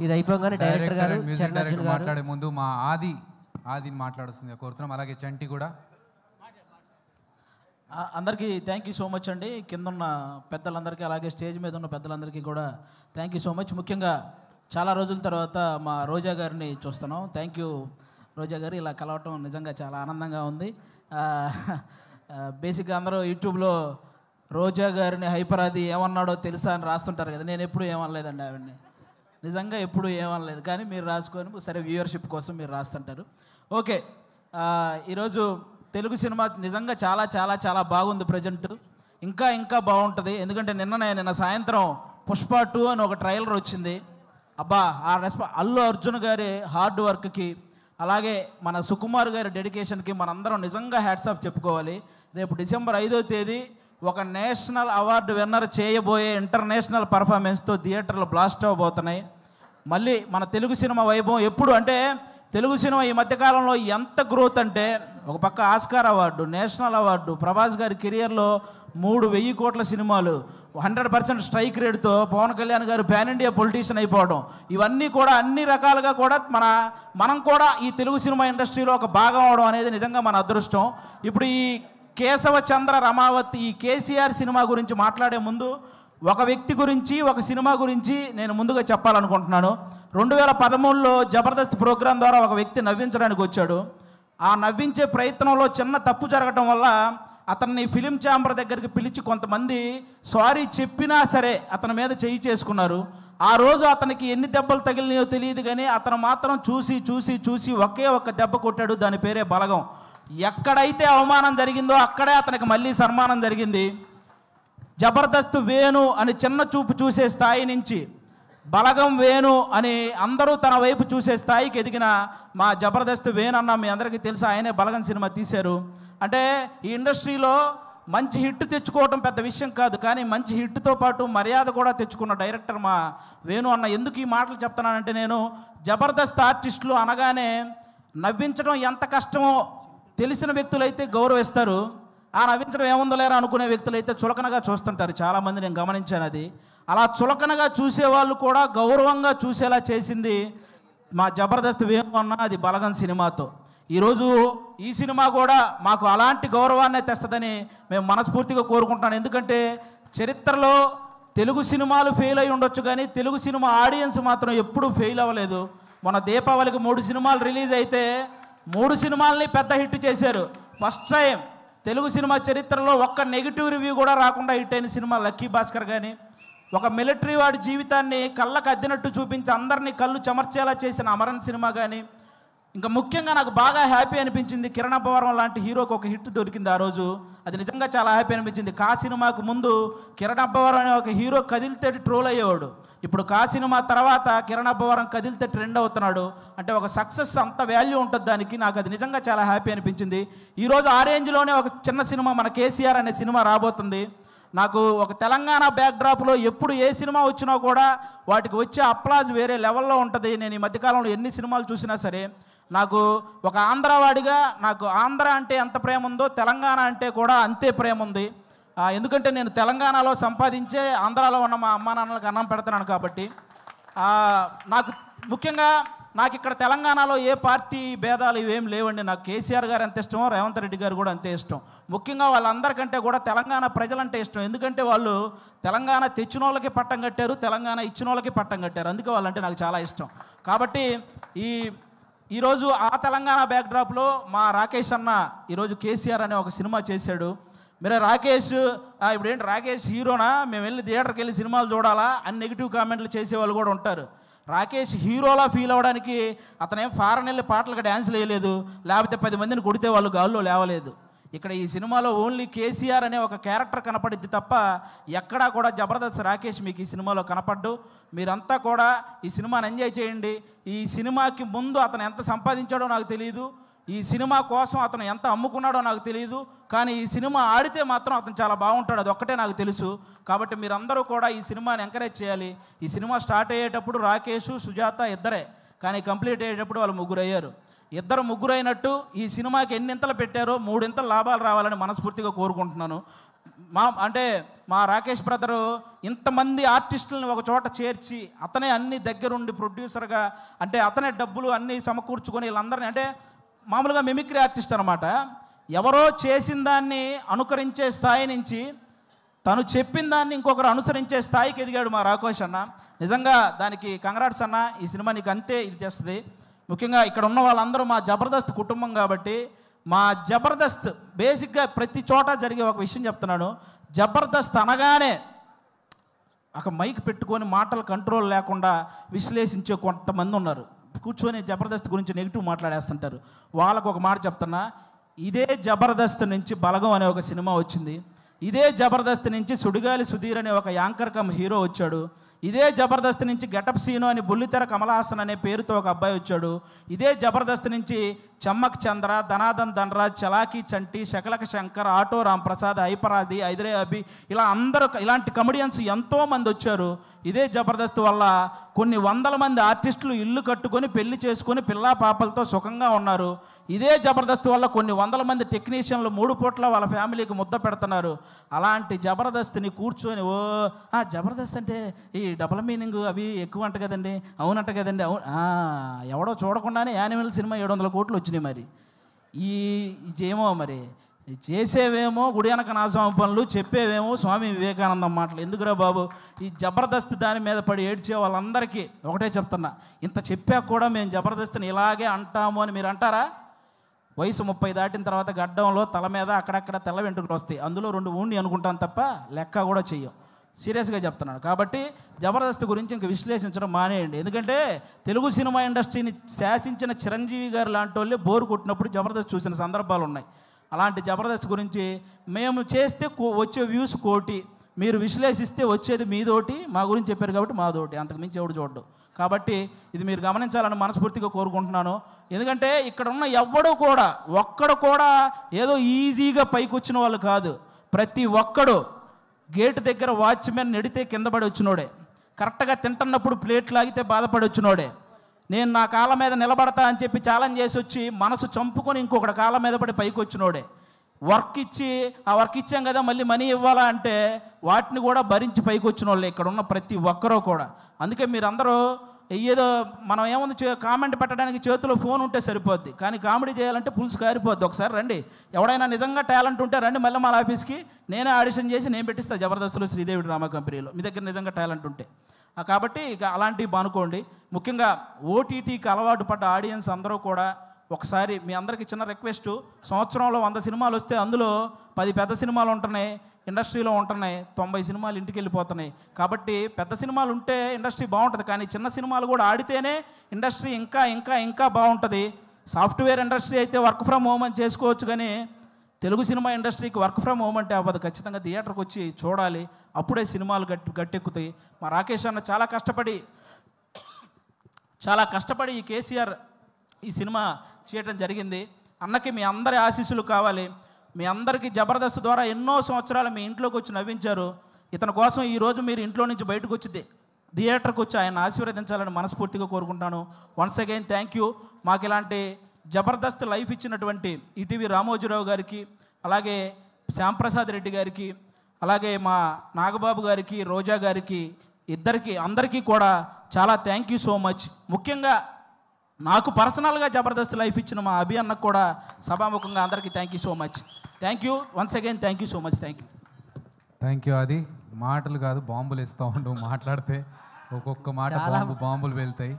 ఇది అయిపోగానే డైరెక్టర్ గారు చరణ్ మాట్లాడే ముందు మా ఆదిని మాట్లాడుతుంది కోరుతున్నాం. అలాగే చంటి కూడా. అందరికీ థ్యాంక్ యూ సో మచ్ అండి. కింద ఉన్న పెద్దలందరికీ అలాగే స్టేజ్ మీద ఉన్న పెద్దలందరికీ కూడా థ్యాంక్ యూ సో మచ్. ముఖ్యంగా చాలా రోజుల తర్వాత మా రోజా గారిని చూస్తున్నాం. థ్యాంక్ యూ రోజా గారు, ఇలా కలవటం నిజంగా చాలా ఆనందంగా ఉంది. బేసిక్గా అందరూ యూట్యూబ్లో రోజా గారిని హైపరాది ఏమన్నాడో తెలుసా అని రాస్తుంటారు కదా. నేను ఎప్పుడు ఏమనలేదండి ఆవిడని, నిజంగా ఎప్పుడు ఏమనలేదు. కానీ మీరు రాసుకొని సరే వ్యూవర్షిప్ కోసం మీరు రాస్తుంటారు. ఓకే, ఈరోజు తెలుగు సినిమా నిజంగా చాలా చాలా చాలా బాగుంది. ప్రజెంట్ ఇంకా ఇంకా బాగుంటుంది. ఎందుకంటే నిన్న సాయంత్రం పుష్ప 2 అని ఒక ట్రైలర్ వచ్చింది. అబ్బా, ఆ అల్లు అర్జున్ గారి హార్డ్ వర్క్కి అలాగే మన సుకుమార్ గారి డెడికేషన్కి మనందరం నిజంగా హ్యాట్స్ ఆఫ్ చెప్పుకోవాలి. రేపు డిసెంబర్ 5వ తేదీ ఒక నేషనల్ అవార్డు విన్నర్ చేయబోయే ఇంటర్నేషనల్ పర్ఫార్మెన్స్తో థియేటర్లు బ్లాస్ట్ అవ్వబోతున్నాయి. మళ్ళీ మన తెలుగు సినిమా వైభవం ఎప్పుడు అంటే తెలుగు సినిమా ఈ మధ్యకాలంలో ఎంత గ్రోత్ అంటే ఒక పక్క Oscar award, national award, Prabhas గారి కెరియర్లో 3,000 కోట్ల సినిమాలు, 100% స్ట్రైక్ రేట్తో పవన్ కళ్యాణ్ గారు పాన్ ఇండియా పొలిటీషియన్ అయిపోవడం, ఇవన్నీ కూడా అన్ని రకాలుగా కూడా మనం కూడా ఈ తెలుగు సినిమా ఇండస్ట్రీలో ఒక భాగం అవడం అనేది నిజంగా మన అదృష్టం. ఇప్పుడు ఈ కేశవ చంద్ర రమావతి ఈ కేసీఆర్ సినిమా గురించి మాట్లాడే ముందు ఒక వ్యక్తి గురించి ఒక సినిమా గురించి నేను ముందుగా చెప్పాలనుకుంటున్నాను. 2013లో జబర్దస్త్ ప్రోగ్రాం ద్వారా ఒక వ్యక్తి నవ్వించడానికి వచ్చాడు. ఆ నవ్వించే ప్రయత్నంలో చిన్న తప్పు జరగటం వల్ల అతన్ని ఫిలిం ఛాంబర్ దగ్గరికి పిలిచి కొంతమంది సారీ చెప్పినా సరే అతని మీద చేయి చేసుకున్నారు. ఆ రోజు అతనికి ఎన్ని దెబ్బలు తగిలినాయో తెలియదు, కానీ అతను మాత్రం చూసి చూసి చూసి ఒకే ఒక్క దెబ్బ కొట్టాడు. దాని పేరే బలగం. ఎక్కడైతే అవమానం జరిగిందో అక్కడే అతనికి మళ్ళీ సన్మానం జరిగింది. జబర్దస్త్ వేణు అని చిన్న చూపు చూసే స్థాయి నుంచి బలగం వేణు అని అందరూ తన వైపు చూసే స్థాయికి ఎదిగిన మా జబర్దస్త్ వేణు అన్న మీ అందరికీ తెలుసు. ఆయనే బలగం సినిమా తీశారు. అంటే ఈ ఇండస్ట్రీలో మంచి హిట్ తెచ్చుకోవటం పెద్ద విషయం కాదు, కానీ మంచి హిట్తో పాటు మర్యాద కూడా తెచ్చుకున్న డైరెక్టర్ మా వేణు అన్న. ఎందుకు ఈ మాటలు చెప్తున్నానంటే, నేను జబర్దస్త్ ఆర్టిస్టులు అనగానే నవ్వించడం ఎంత కష్టమో తెలిసిన వ్యక్తులైతే గౌరవిస్తారు, ఆ నవ్వించడం ఏముందో లేరా అనుకునే వ్యక్తులైతే చులకనగా చూస్తుంటారు. చాలామంది నేను గమనించాను. అది అలా చులకనగా చూసేవాళ్ళు కూడా గౌరవంగా చూసేలా చేసింది మా జబర్దస్త్ వేణు అన్న, అది బలగం సినిమాతో. ఈరోజు ఈ సినిమా కూడా మాకు అలాంటి గౌరవాన్నే తెస్తుందని మేము మనస్ఫూర్తిగా కోరుకుంటున్నాను. ఎందుకంటే చరిత్రలో తెలుగు సినిమాలు ఫెయిల్ అయి ఉండొచ్చు, కానీ తెలుగు సినిమా ఆడియన్స్ మాత్రం ఎప్పుడూ ఫెయిల్ అవ్వలేదు. మన దీపావళికి 3 సినిమాలు రిలీజ్ అయితే 3 సినిమాలని పెద్ద హిట్ చేశారు. ఫస్ట్ టైం తెలుగు సినిమా చరిత్రలో ఒక్క నెగిటివ్ రివ్యూ కూడా రాకుండా హిట్ అయిన సినిమా లక్కీ భాస్కర్. కానీ ఒక మిలిటరీ వాడి జీవితాన్ని కళ్ళకు అద్దినట్టు చూపించి అందరినీ కళ్ళు చెమర్చేలా చేసిన అమరన్ సినిమా. కానీ ఇంకా ముఖ్యంగా నాకు బాగా హ్యాపీ అనిపించింది, కిరణ్ అబ్బవరం లాంటి హీరోకి ఒక హిట్ దొరికింది ఆ రోజు. అది నిజంగా చాలా హ్యాపీ అనిపించింది. కా సినిమాకు ముందు కిరణ్ అబ్బవరం అనే ఒక హీరో కదిలితే ట్రోల్ అయ్యేవాడు. ఇప్పుడు కా సినిమా తర్వాత కిరణ్ అబ్బవరం కదిలితే ట్రెండ్ అవుతున్నాడు. అంటే ఒక సక్సెస్ అంత వాల్యూ ఉంటుంది దానికి. నాకు అది నిజంగా చాలా హ్యాపీ అనిపించింది. ఈరోజు ఆ రేంజ్లోనే ఒక చిన్న సినిమా మన కేసీఆర్ అనే సినిమా రాబోతుంది. నాకు ఒక తెలంగాణ బ్యాక్డ్రాప్లో ఎప్పుడు ఏ సినిమా వచ్చినా కూడా వాటికి వచ్చే అప్లాజ్ వేరే లెవెల్లో ఉంటుంది. నేను ఈ మధ్యకాలంలో ఎన్ని సినిమాలు చూసినా సరే నాకు ఒక ఆంధ్రవాడిగా నాకు ఆంధ్ర అంటే ఎంత ప్రేమ ఉందో తెలంగాణ అంటే కూడా అంతే ప్రేమ ఉంది. ఎందుకంటే నేను తెలంగాణలో సంపాదించే ఆంధ్రాలో ఉన్న మా అమ్మా నాన్నలకు అన్నం పెడుతున్నాను కాబట్టి. నాకు ముఖ్యంగా నాకు ఇక్కడ తెలంగాణలో ఏ పార్టీ భేదాలు ఇవేం లేవండి. నాకు కేసీఆర్ గారు అంత ఇష్టం, రేవంత్ రెడ్డి గారు కూడా అంతే ఇష్టం. ముఖ్యంగా వాళ్ళందరికంటే కూడా తెలంగాణ ప్రజలంటే ఇష్టం. ఎందుకంటే వాళ్ళు తెలంగాణ తెచ్చిన వాళ్ళకి పట్టం కట్టారు, తెలంగాణ ఇచ్చిన వాళ్ళకి పట్టం కట్టారు. అందుకే వాళ్ళంటే నాకు చాలా ఇష్టం. కాబట్టి ఈరోజు ఆ తెలంగాణ బ్యాక్డ్రాప్లో మా రాకేష్ అన్న ఈరోజు కేసీఆర్ అనే ఒక సినిమా చేశాడు. మీరు రాకేష్ ఇప్పుడు ఏంటి రాకేష్ హీరోనా, మేము వెళ్ళి థియేటర్కి వెళ్ళి సినిమాలు చూడాలా అని నెగిటివ్ కామెంట్లు చేసేవాళ్ళు కూడా ఉంటారు. రాకేష్ హీరోలా ఫీల్ అవ్వడానికి అతనేం ఫారెన్ వెళ్ళి పాటలకు డ్యాన్స్లు వేయలేదు, లేకపోతే 10 మందిని కొడితే వాళ్ళు గాల్లో లేవలేదు. ఇక్కడ ఈ సినిమాలో ఓన్లీ కేసీఆర్ అనే ఒక క్యారెక్టర్ కనపడిద్ది తప్ప ఎక్కడా కూడా జబర్దస్త్ రాకేష్ మీకు ఈ సినిమాలో కనపడ్డు. మీరంతా కూడా ఈ సినిమాని ఎంజాయ్ చేయండి. ఈ సినిమాకి ముందు అతను ఎంత సంపాదించాడో నాకు తెలియదు, ఈ సినిమా కోసం అతను ఎంత అమ్ముకున్నాడో నాకు తెలియదు, కానీ ఈ సినిమా ఆడితే మాత్రం అతను చాలా బాగుంటాడు, అది ఒక్కటే నాకు తెలుసు. కాబట్టి మీరందరూ కూడా ఈ సినిమాని ఎంకరేజ్ చేయాలి. ఈ సినిమా స్టార్ట్ అయ్యేటప్పుడు రాకేష్ సుజాత ఇద్దరే, కానీ కంప్లీట్ అయ్యేటప్పుడు వాళ్ళు 3 అయ్యారు. ఇద్దరు ముగ్గురు అయినట్టు ఈ సినిమాకి ఎన్నింతలు పెట్టారో 3 ఇంతలు లాభాలు రావాలని మనస్ఫూర్తిగా కోరుకుంటున్నాను. మా రాకేష్ బ్రదరు ఇంతమంది ఆర్టిస్టులను ఒక చోట చేర్చి అతనే అన్ని దగ్గరుండి ప్రొడ్యూసర్గా, అంటే అతనే డబ్బులు అన్నీ సమకూర్చుకొని వీళ్ళందరినీ, అంటే మామూలుగా మిమిక్రీ ఆర్టిస్ట్ అనమాట. ఎవరో చేసిన దాన్ని అనుకరించే స్థాయి నుంచి తను చెప్పిన దాన్ని ఇంకొకరు అనుసరించే స్థాయికి ఎదిగాడు మా రాకేష్ అన్న. నిజంగా దానికి కంగ్రాట్స్ అన్న. ఈ సినిమా నీకు అంతే ఇది చేస్తుంది. ముఖ్యంగా ఇక్కడ ఉన్న వాళ్ళందరూ మా జబర్దస్త్ కుటుంబం కాబట్టి, మా జబర్దస్త్ బేసిక్గా ప్రతి చోట జరిగే ఒక విషయం చెప్తున్నాను. జబర్దస్త్ అనగానే ఒక మైక్ పెట్టుకొని మాటలు కంట్రోల్ లేకుండా విశ్లేషించే కొంతమంది ఉన్నారు. కూర్చొని జబర్దస్త్ గురించి నెగిటివ్ మాట్లాడేస్తుంటారు. వాళ్ళకు ఒక మాట చెప్తున్నా, ఇదే జబర్దస్త్ నుంచి బలగం అనే ఒక సినిమా వచ్చింది. ఇదే జబర్దస్త్ నుంచి సుడిగాలి సుధీర్ అనే ఒక యాంకర్ కమ్ హీరో వచ్చాడు. ఇదే జబర్దస్త్ నుంచి గెటప్ సీను అని బుల్లితెర కమలహాసన్ అనే పేరుతో ఒక అబ్బాయి వచ్చాడు. ఇదే జబర్దస్త్ నుంచి చమ్మక్ చంద్ర, ధనాదన్ ధనరాజ్, చలాకీ చంటి, శకలక శంకర్, ఆటో రాంప్రసాద్, హైపరాది, ఐదరే అభి, ఇలా అందరూ ఇలాంటి కమెడియన్స్ ఎంతోమంది వచ్చారు. ఇదే జబర్దస్త్ వల్ల కొన్ని వందల మంది ఆర్టిస్టులు ఇల్లు కట్టుకొని పెళ్లి చేసుకొని పిల్లా పాపలతో సుఖంగా ఉన్నారు. ఇదే జబర్దస్త్ వల్ల కొన్ని వందల మంది టెక్నీషియన్లు 3 పూట్ల వాళ్ళ ఫ్యామిలీకి ముద్ద పెడుతున్నారు. అలాంటి జబర్దస్త్ని కూర్చొని జబర్దస్త్ అంటే ఈ డబుల్ మీనింగ్ అవి ఎక్కువ అంట కదండి, అవునంట కదండి, అవును ఎవడో చూడకుండానే యానిమల్ సినిమా 700 కోట్లు వచ్చినాయి. మరి ఏమో మరి చేసేవేమో గుడియనక నాశనం పనులు, చెప్పేవేమో స్వామి వివేకానందం మాటలు. ఎందుకురా బాబు, ఈ జబర్దస్త్ దాని మీద పడి ఏడ్చే వాళ్ళందరికీ ఒకటే చెప్తున్నా, ఇంత చెప్పాక కూడా మేము జబర్దస్త్ని ఇలాగే అంటాము అని మీరు అంటారా? వయసు 30 దాటిన తర్వాత గడ్డంలో తల మీద అక్కడక్కడ తెల్ల వెంట్రుకలు వస్తాయి. అందులో 2 ఊండి అనుకుంటాను తప్ప లెక్క కూడా చెయ్యం. సీరియస్గా చెప్తున్నాను. కాబట్టి జబర్దస్త్ గురించి ఇంక విశ్లేషించడం మానేయండి. ఎందుకంటే తెలుగు సినిమా ఇండస్ట్రీని శాసించిన చిరంజీవి గారు లాంటి వాళ్ళే బోరు కొట్టినప్పుడు జబర్దస్త్ చూసిన సందర్భాలు ఉన్నాయి. అలాంటి జబర్దస్త్ గురించి మేము చేస్తే వచ్చే వ్యూస్ 1 కోటి, మీరు విశ్లేషిస్తే వచ్చేది మీదోటి. మా గురించి చెప్పారు కాబట్టి మాదోటి, అంతకుమించి ఎవడు చూడ్డు. కాబట్టి ఇది మీరు గమనించాలని మనస్ఫూర్తిగా కోరుకుంటున్నాను. ఎందుకంటే ఇక్కడ ఉన్న ఒక్కడు కూడా ఏదో ఈజీగా పైకి వచ్చిన వాళ్ళు కాదు. ప్రతి ఒక్కడు గేటు దగ్గర వాచ్మెన్ నెడితే కింద పడి వచ్చినోడే, కరెక్ట్గా తింటున్నప్పుడు ప్లేట్ లాగితే బాధపడి వచ్చినోడే, నేను నా కాళ్ళ మీద నిలబడతా అని చెప్పి ఛాలెంజ్ చేసి వచ్చి మనసు చంపుకొని ఇంకొకటి కాళ్ళ మీద పడి పైకి వచ్చినోడే, వర్క్ ఇచ్చి ఆ వర్క్ ఇచ్చాం కదా మళ్ళీ మనీ ఇవ్వాలా అంటే వాటిని కూడా భరించి పైకి వచ్చిన వాళ్ళే ఇక్కడ ఉన్న ప్రతి ఒక్కరూ కూడా. అందుకే మీరందరూ ఏదో మనం ఏముంది కామెంట్ పెట్టడానికి చేతిలో ఫోన్ ఉంటే సరిపోద్ది, కానీ కామెడీ చేయాలంటే పులుసు కారిపోద్ది. ఒకసారి రండి, ఎవడైనా నిజంగా టాలెంట్ ఉంటే రండి మళ్ళీ మా ఆఫీస్కి, నేనే ఆడిషన్ చేసి నేను పెట్టిస్తాను జబర్దస్త్లో శ్రీదేవి డ్రామా కంపెనీలో, మీ దగ్గర నిజంగా టాలెంట్ ఉంటే. కాబట్టి ఇక అలాంటివి బానుకోండి. ముఖ్యంగా ఓటీటీకి అలవాటు పడ్డ ఆడియన్స్ అందరూ కూడా ఒకసారి మీ అందరికీ చిన్న రిక్వెస్ట్, సంవత్సరంలో 100 సినిమాలు వస్తే అందులో 10 పెద్ద సినిమాలు ఉంటున్నాయి, ఇండస్ట్రీలో ఉంటున్నాయి, 90 సినిమాలు ఇంటికి వెళ్ళిపోతున్నాయి. కాబట్టి పెద్ద సినిమాలు ఉంటే ఇండస్ట్రీ బాగుంటుంది, కానీ చిన్న సినిమాలు కూడా ఆడితేనే ఇండస్ట్రీ ఇంకా ఇంకా ఇంకా బాగుంటుంది. సాఫ్ట్వేర్ ఇండస్ట్రీ అయితే వర్క్ ఫ్రమ్ హోమ్ అని చేసుకోవచ్చు, కానీ తెలుగు సినిమా ఇండస్ట్రీకి వర్క్ ఫ్రమ్ హోమ్ అంటే అవ్వదు. ఖచ్చితంగా థియేటర్కి వచ్చి చూడాలి, అప్పుడే సినిమాలు గట్టెక్కుతాయి. మా రాకేష్ అన్న చాలా కష్టపడి ఈ కేసీఆర్ ఈ సినిమా చేయటం జరిగింది. అన్నకి మీ అందరి ఆశీస్సులు కావాలి. మీ అందరికీ జబర్దస్త్ ద్వారా ఎన్నో సంవత్సరాలు మీ ఇంట్లోకి వచ్చి నవ్వించారు. ఇతని కోసం ఈరోజు మీరు ఇంట్లో నుంచి బయటకు వచ్చి థియేటర్కి వచ్చి ఆయన ఆశీర్వదించాలని మనస్ఫూర్తిగా కోరుకుంటాను. Once again thank you. మాకు ఇలాంటి జబర్దస్త్ లైఫ్ ఇచ్చినటువంటి ఈటీవీ రామోజీరావు గారికి, అలాగే శ్యాంప్రసాద్ రెడ్డి గారికి, అలాగే మా నాగబాబు గారికి, రోజా గారికి, అందరికీ కూడా చాలా థ్యాంక్ యూ సో మచ్. ముఖ్యంగా నాకు పర్సనల్గా జబర్దస్త్ లైఫ్ ఇచ్చిన మా అభి అన్నకు కూడా సభాముఖంగా అందరికీ thank you so much. Thank you once again, thank you so much. Thank you. అది మాటలు కాదు, బాంబులు ఇస్తూ ఉండు. మాట్లాడితే ఒక్కొక్క మాట బాంబులు వెళ్తాయి.